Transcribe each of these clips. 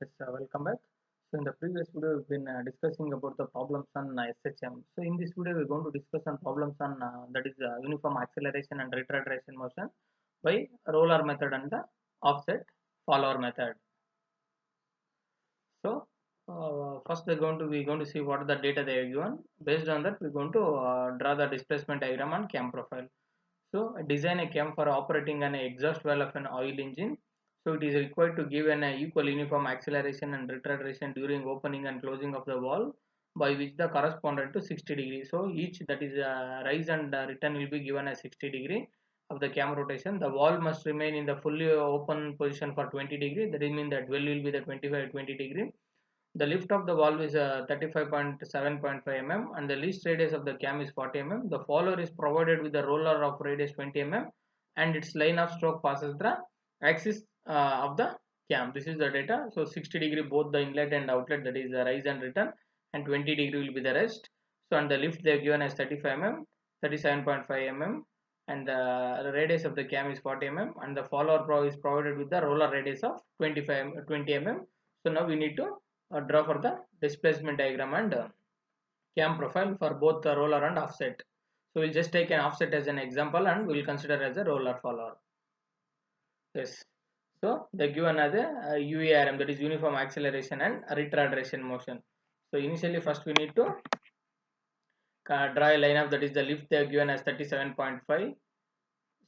Yes, welcome back. So in the previous video, we've been discussing about the problems on SHM. So in this video, we're going to discuss on problems on that is uniform acceleration and retardation motion by roller method and the offset follower method. So first we're going to see what are the data they are given. Based on that, we're going to draw the displacement diagram and cam profile. So design a cam for operating an exhaust valve of an oil engine. So it is required to give an equal uniform acceleration and retardation during opening and closing of the valve by which the correspondent to 60 degree. So each that is rise and return will be given as 60 degree of the cam rotation. The valve must remain in the fully open position for 20 degree. That means that well will be the 25-20 degree. The lift of the valve is 35.7.5 mm and the least radius of the cam is 40 mm. The follower is provided with a roller of radius 20 mm and its line of stroke passes the axis of the cam. This is the data. So 60 degree both the inlet and outlet, that is the rise and return, and 20 degree will be the rest. So and the lift they are given as 35 mm, 37.5 mm, and the radius of the cam is 40 mm and the follower is provided with the roller radius of 20 mm. So now we need to draw for the displacement diagram and cam profile for both the roller and offset. So we'll just take an offset as an example and we'll consider as a roller follower. Yes. So they given as a UARM, that is uniform acceleration and retardation motion. So initially first we need to draw a line up, that is the lift they are given as 37.5.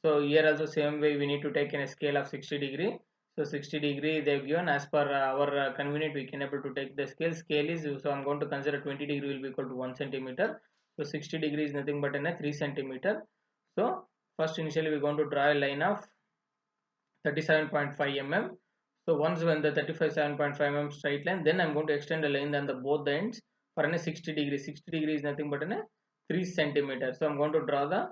So here also same way we need to take in a scale of 60 degree. So 60 degree they have given as per our convenient we can able to take the scale. Scale is, so I'm going to consider 20 degree will be equal to 1 centimeter. So 60 degree is nothing but in a 3 centimeter. So first initially we're going to draw a line of 37.5 mm. So once when the 37.5 mm straight line, then I'm going to extend the line on the both the ends for a 60 degree. 60 degree is nothing but in a 3 centimeter. So I'm going to draw the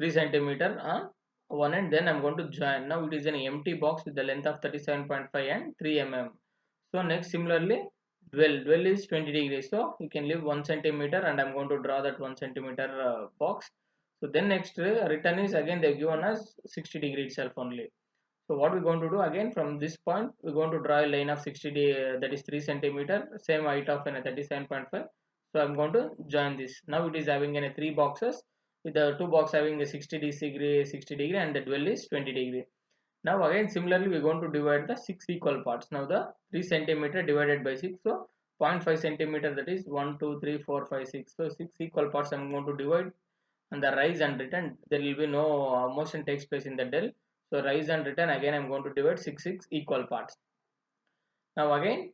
3 centimeter on one end, then I'm going to join. Now it is an empty box with the length of 37.5 and 3 mm. So next similarly dwell is 20 degrees, so you can leave 1 centimeter and I'm going to draw that 1 centimeter box. So then next return is again they give given us 60 degree itself only. So what we're going to do, again from this point we're going to draw a line of 60 that is 3 centimeter, same height of 37.5. So I'm going to join this. Now it is having in a 3 boxes with the 2 box having a 60 degree and the dwell is 20 degree. Now again similarly we're going to divide the 6 equal parts. Now the 3 centimeter divided by 6, so 0.5 centimeter, that is 1 2 3 4 5 6. So 6 equal parts I'm going to divide, and the rise and return there will be no motion takes place in the del. So rise and return again I'm going to divide 6 equal parts. Now again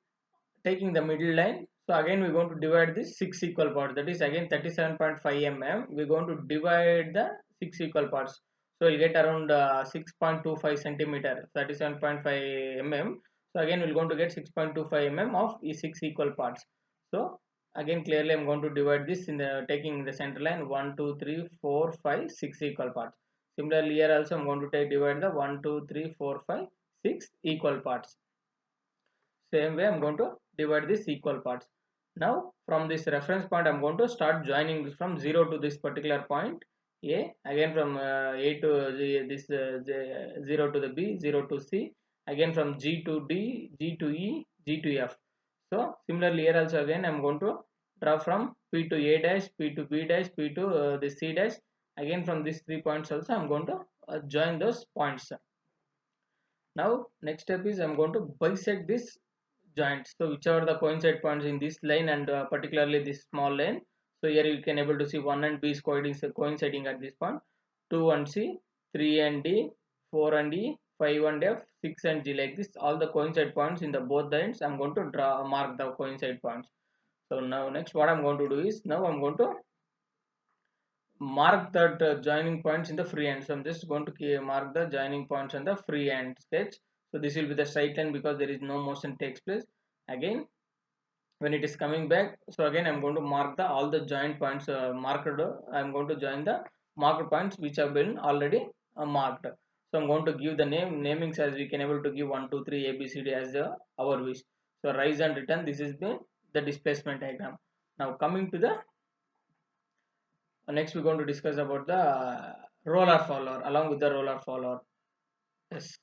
taking the middle line, so again we're going to divide this 6 equal parts, that is again 37.5 mm. We're going to divide the 6 equal parts, so we'll get around 6.25 centimeter, 37.5 mm. So again we're going to get 6.25 mm of 6 equal parts. So again clearly I'm going to divide this in the taking the center line 1 2 3 4 5 6 equal parts. Similarly here also I'm going to take divide the 1 2 3 4 5 6 equal parts. Same way I'm going to divide this equal parts. Now from this reference point I'm going to start joining this from 0 to this particular point A, again from A to this 0 to the B, 0 to C, again from G to D, G to E, G to F. So similarly here also again I'm going to draw from P to A dash, P to B dash, P to the C dash. Again from these 3 points also I'm going to join those points. Now next step is I'm going to bisect this joints. So whichever the coincide points in this line and particularly this small line. So here you can able to see 1 and B is coinciding at this point, 2 and C, 3 and D, 4 and E, 5 and F, 6 and G, like this. All the coincide points in the both the ends I'm going to mark the coincide points. So now next what I'm going to do is, now I'm going to mark that joining points in the free end. So I'm just going to mark the joining points on the free end sketch. So this will be the straight line because there is no motion takes place. Again when it is coming back, so again I'm going to mark the all the joint points marked. I'm going to join the marked points which have been already marked. So I'm going to give the namings as we can able to give 1 2 3 ABCD as our wish. So rise and return, this is the displacement diagram. Now coming to the next we're going to discuss about the roller follower along with the roller follower. Yes.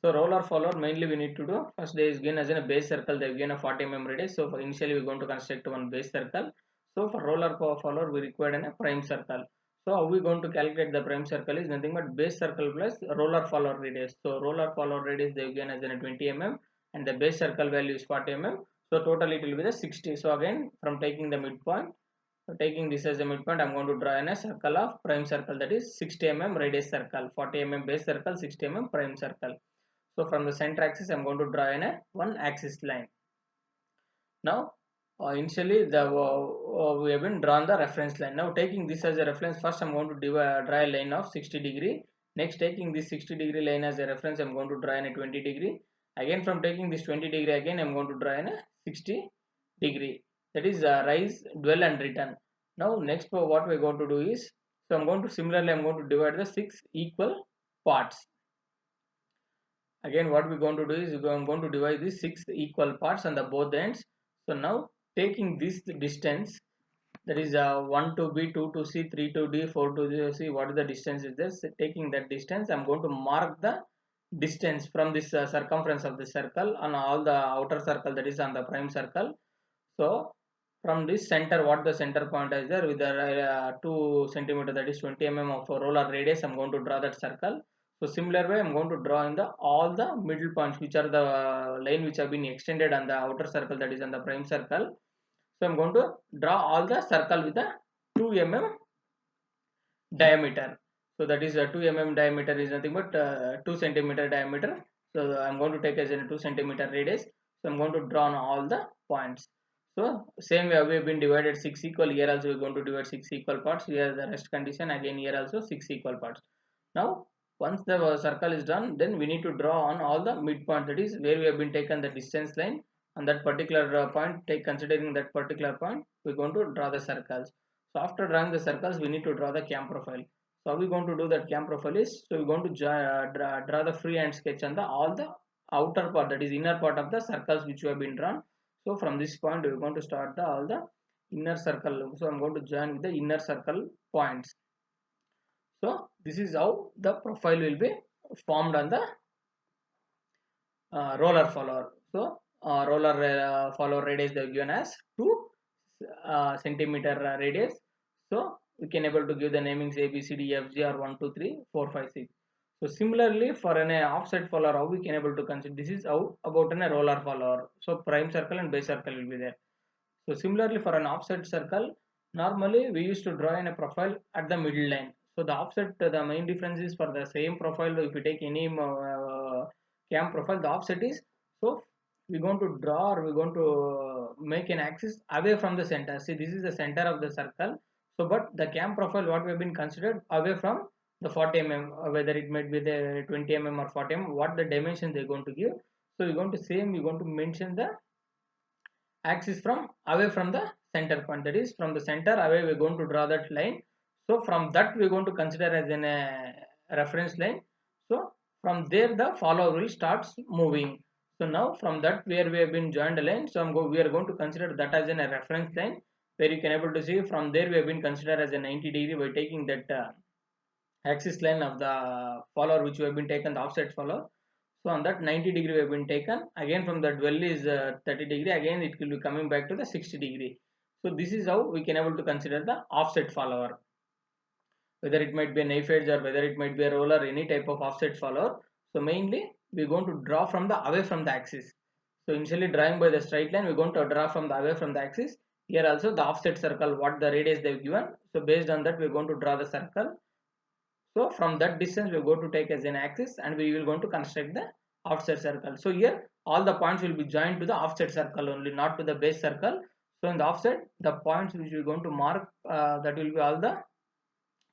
So roller follower, mainly we need to do, first they is given as in a base circle, they have given a 40 mm radius. So for initially we are going to construct one base circle. So for roller follower we required a prime circle. So how we going to calculate the prime circle is nothing but base circle plus roller follower radius. So roller follower radius they have given as in a 20 mm and the base circle value is 40 mm. So total it will be the 60. So again from taking the midpoint, so taking this as a midpoint, I am going to draw in a circle of prime circle, that is 60 mm radius circle, 40 mm base circle, 60 mm prime circle. So from the center axis, I am going to draw in a one axis line. Now, initially we have been drawn the reference line. Now taking this as a reference, first I am going to draw a line of 60 degree. Next, taking this 60-degree line as a reference, I am going to draw in a 20 degree. Again, from taking this 20 degree, again I am going to draw in a 60 degree. That is rise, dwell, and return. Now, next what we are going to do is, so I am going to similarly I am going to divide the 6 equal parts. Again what we're going to do is I'm going to divide these 6 equal parts on the both ends. So now taking this distance, that is 1 to B, 2 to C, 3 to D, 4 to C, what is the distance is this? Taking that distance, I'm going to mark the distance from this circumference of the circle on all the outer circle, that is on the prime circle. So from this center, what the center point is there with the 2 centimeter, that is 20 mm of roller radius, I'm going to draw that circle. So similar way, I'm going to draw in the all the middle points, which are the line which have been extended on the outer circle, that is on the prime circle. So I'm going to draw all the circle with the 2 mm diameter. So that is a 2 mm diameter is nothing but 2 centimeter diameter. So I'm going to take as a 2 centimeter radius. So I'm going to draw on all the points. So same way we have been divided 6 equal. Here also we are going to divide 6 equal parts. Here the rest condition, again here also 6 equal parts. Now once the circle is done, then we need to draw on all the midpoint, that is where we have been taken the distance line on that particular point. Take considering that particular point, we are going to draw the circles. So after drawing the circles, we need to draw the cam profile. So how we going to do that cam profile is, so we're going to draw the freehand sketch on the all the outer part, that is inner part of the circles which you have been drawn. So from this point we're going to start the all the inner circle. So I'm going to join with the inner circle points. So this is how the profile will be formed on the roller follower. So roller follower radius they given as 2 centimeter radius. So we can able to give the namings A, B, C, D, F, G, or 1, 2, 3, 4, 5, 6. So similarly for an offset follower, how we can able to consider, this is how about a roller follower. So prime circle and base circle will be there. So similarly for an offset circle, normally we used to draw in a profile at the middle line. So the offset, the main difference is for the same profile, if you take any cam profile, the offset is, so we're going to draw or we're going to make an axis away from the center. See, this is the center of the circle. So but the cam profile what we have been considered away from the 40 mm, whether it might be the 20 mm or 40 mm, what the dimension they're going to give. So we're going to we're going to mention the axis from away from the center point, that is from the center away we're going to draw that line. So from that we're going to consider as a reference line. So from there the follower will starts moving. So now from that where we have been joined a line, so we are going to consider that as a reference line, where you can able to see from there we have been considered as a 90 degree by taking that axis line of the follower which we have been taken the offset follower. So on that 90 degree we have been taken. Again from the dwell is 30 degree. Again it will be coming back to the 60 degree. So this is how we can able to consider the offset follower. Whether it might be a knife edge or whether it might be a roller, any type of offset follower. So mainly we are going to draw from the away from the axis. So initially drawing by the straight line, we are going to draw from the away from the axis. Here also the offset circle, what the radius they have given. So based on that we are going to draw the circle. So from that distance we are going to take as an axis and we will going to construct the offset circle. So here all the points will be joined to the offset circle only, not to the base circle. So in the offset, the points which we are going to mark, that will be all the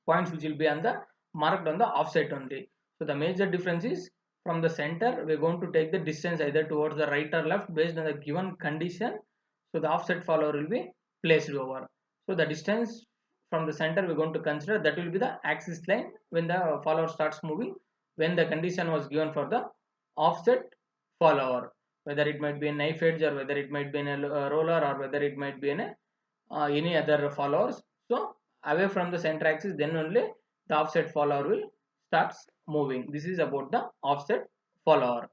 points which will be on the marked on the offset only. So the major difference is from the center we are going to take the distance either towards the right or left based on the given condition. So the offset follower will be placed over. So the distance from the center we're going to consider, that will be the axis line when the follower starts moving, when the condition was given for the offset follower, whether it might be a knife edge or whether it might be in a roller or whether it might be in a any other followers. So away from the center axis, then only the offset follower will starts moving. This is about the offset follower.